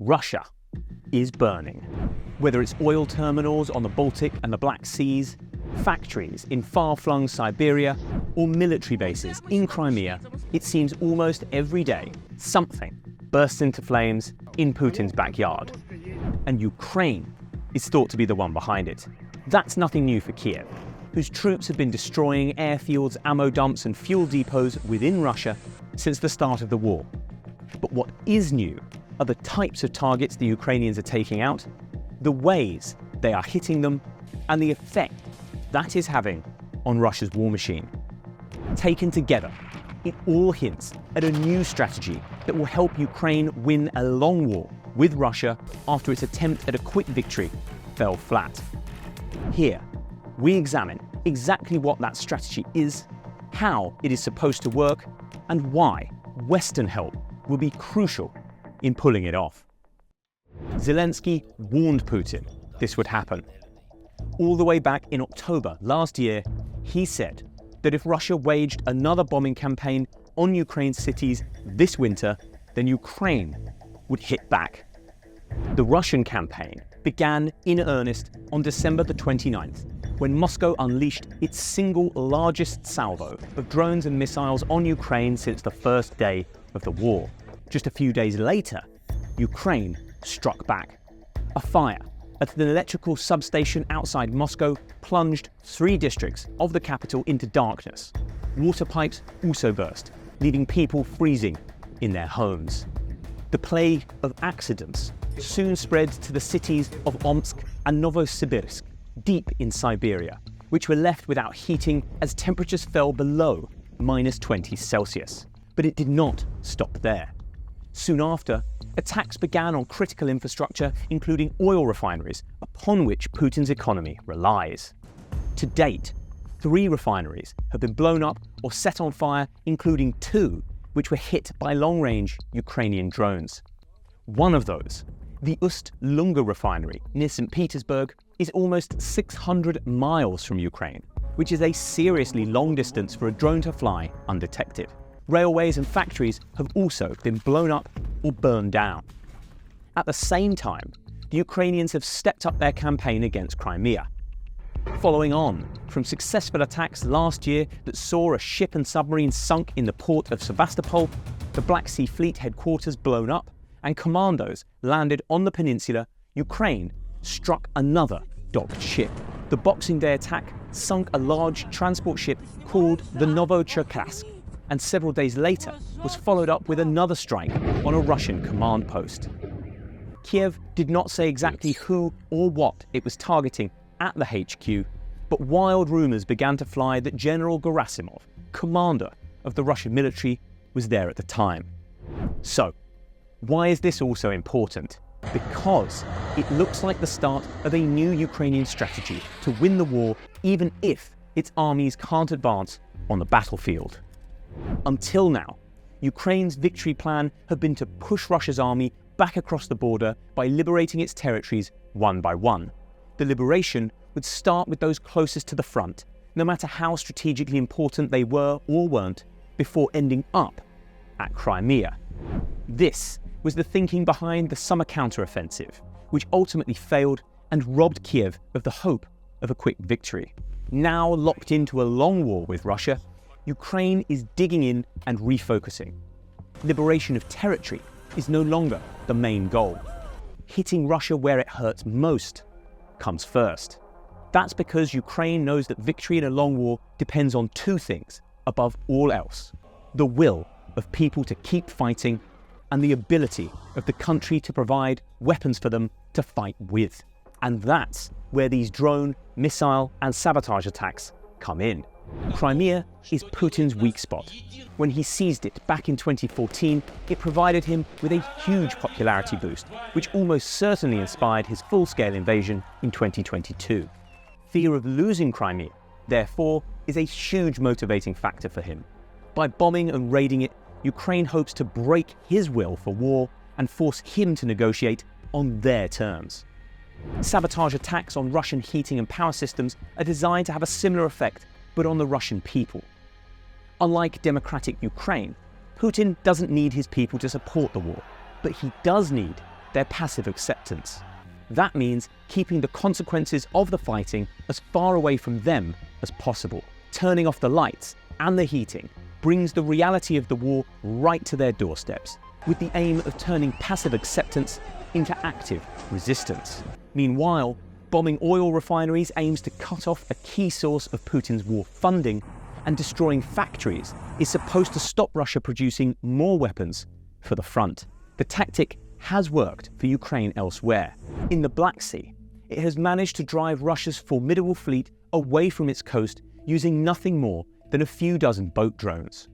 Russia is burning. Whether it's oil terminals on the Baltic and the Black Seas, factories in far-flung Siberia, or military bases in Crimea, it seems almost every day something bursts into flames in Putin's backyard. And Ukraine is thought to be the one behind it. That's nothing new for Kiev, whose troops have been destroying airfields, ammo dumps and fuel depots within Russia since the start of the war. But what is new are the types of targets the Ukrainians are taking out, the ways they are hitting them, and the effect that is having on Russia's war machine. Taken together, it all hints at a new strategy that will help Ukraine win a long war with Russia after its attempt at a quick victory fell flat. Here, we examine exactly what that strategy is, how it is supposed to work, and why Western help will be crucial in pulling it off. Zelensky warned Putin this would happen. All the way back in October last year, he said that if Russia waged another bombing campaign on Ukraine's cities this winter, then Ukraine would hit back. The Russian campaign began in earnest on December the 29th, when Moscow unleashed its single largest salvo of drones and missiles on Ukraine since the first day of the war. Just a few days later, Ukraine struck back. A fire at an electrical substation outside Moscow plunged 3 districts of the capital into darkness. Water pipes also burst, leaving people freezing in their homes. The plague of accidents soon spread to the cities of Omsk and Novosibirsk, deep in Siberia, which were left without heating as temperatures fell below -20 Celsius. But it did not stop there. Soon after, attacks began on critical infrastructure, including oil refineries, upon which Putin's economy relies. To date, 3 refineries have been blown up or set on fire, including 2 which were hit by long-range Ukrainian drones. One of those, the Ust-Lunga refinery near St. Petersburg, is almost 600 miles from Ukraine, which is a seriously long distance for a drone to fly undetected. Railways and factories have also been blown up or burned down. At the same time, the Ukrainians have stepped up their campaign against Crimea. Following on from successful attacks last year that saw a ship and submarine sunk in the port of Sevastopol, the Black Sea Fleet headquarters blown up, and commandos landed on the peninsula, Ukraine struck another docked ship. The Boxing Day attack sunk a large transport ship called the Novocherkassk, and several days later was followed up with another strike on a Russian command post. Kiev did not say exactly who or what it was targeting at the HQ, but wild rumours began to fly that General Gerasimov, commander of the Russian military, was there at the time. So, why is this also important? Because it looks like the start of a new Ukrainian strategy to win the war, even if its armies can't advance on the battlefield. Until now, Ukraine's victory plan had been to push Russia's army back across the border by liberating its territories one by one. The liberation would start with those closest to the front, no matter how strategically important they were or weren't, before ending up at Crimea. This was the thinking behind the summer counteroffensive, which ultimately failed and robbed Kiev of the hope of a quick victory. Now locked into a long war with Russia, Ukraine is digging in and refocusing. Liberation of territory is no longer the main goal. Hitting Russia where it hurts most comes first. That's because Ukraine knows that victory in a long war depends on 2 things above all else: the will of people to keep fighting and the ability of the country to provide weapons for them to fight with. And that's where these drone, missile and sabotage attacks come in. Crimea is Putin's weak spot. When he seized it back in 2014, it provided him with a huge popularity boost, which almost certainly inspired his full-scale invasion in 2022. Fear of losing Crimea, therefore, is a huge motivating factor for him. By bombing and raiding it, Ukraine hopes to break his will for war and force him to negotiate on their terms. Sabotage attacks on Russian heating and power systems are designed to have a similar effect, but on the Russian people. Unlike democratic Ukraine, Putin doesn't need his people to support the war, but he does need their passive acceptance. That means keeping the consequences of the fighting as far away from them as possible. Turning off the lights and the heating brings the reality of the war right to their doorsteps, with the aim of turning passive acceptance into active resistance. Meanwhile, bombing oil refineries aims to cut off a key source of Putin's war funding, and destroying factories is supposed to stop Russia producing more weapons for the front. The tactic has worked for Ukraine elsewhere. In the Black Sea, it has managed to drive Russia's formidable fleet away from its coast using nothing more than a few dozen boat drones.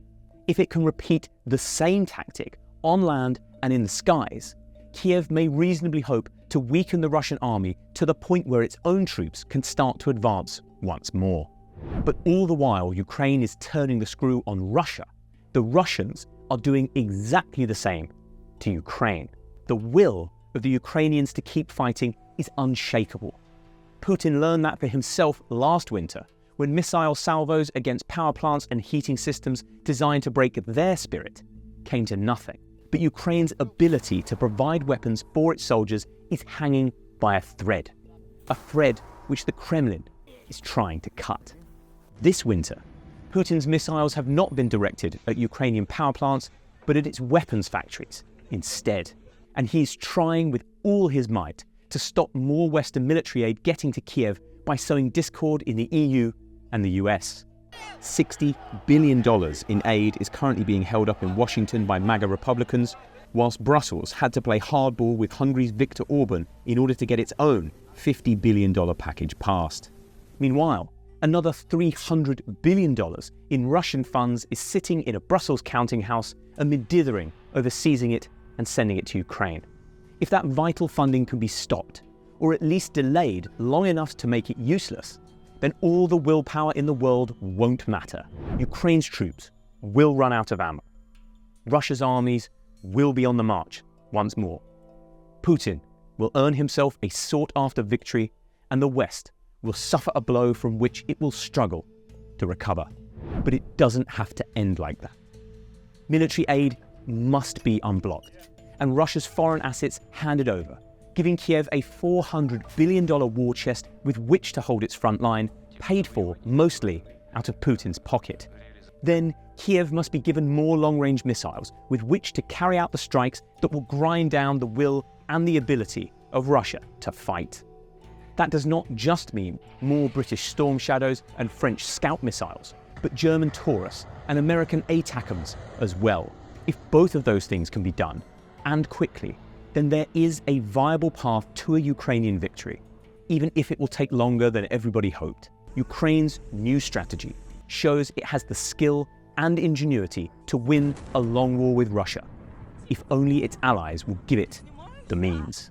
If it can repeat the same tactic on land and in the skies, Kiev may reasonably hope to weaken the Russian army to the point where its own troops can start to advance once more. But all the while Ukraine is turning the screw on Russia, the Russians are doing exactly the same to Ukraine. The will of the Ukrainians to keep fighting is unshakable. Putin learned that for himself last winter, when missile salvos against power plants and heating systems designed to break their spirit came to nothing. But Ukraine's ability to provide weapons for its soldiers is hanging by a thread which the Kremlin is trying to cut. This winter, Putin's missiles have not been directed at Ukrainian power plants, but at its weapons factories instead. And he's trying with all his might to stop more Western military aid getting to Kiev by sowing discord in the EU and the US. $60 billion in aid is currently being held up in Washington by MAGA Republicans, whilst Brussels had to play hardball with Hungary's Viktor Orban in order to get its own $50 billion package passed. Meanwhile, another $300 billion in Russian funds is sitting in a Brussels counting house amid dithering over seizing it and sending it to Ukraine. If that vital funding can be stopped, or at least delayed long enough to make it useless, then all the willpower in the world won't matter. Ukraine's troops will run out of ammo. Russia's armies will be on the march once more. Putin will earn himself a sought-after victory, and the West will suffer a blow from which it will struggle to recover. But it doesn't have to end like that. Military aid must be unblocked, and Russia's foreign assets handed over, giving Kiev a $400 billion war chest with which to hold its front line, paid for mostly out of Putin's pocket. Then Kiev must be given more long-range missiles with which to carry out the strikes that will grind down the will and the ability of Russia to fight. That does not just mean more British Storm Shadows and French Scout missiles, but German Taurus and American ATACMS as well. If both of those things can be done, and quickly, then there is a viable path to a Ukrainian victory, even if it will take longer than everybody hoped. Ukraine's new strategy shows it has the skill and ingenuity to win a long war with Russia, if only its allies will give it the means.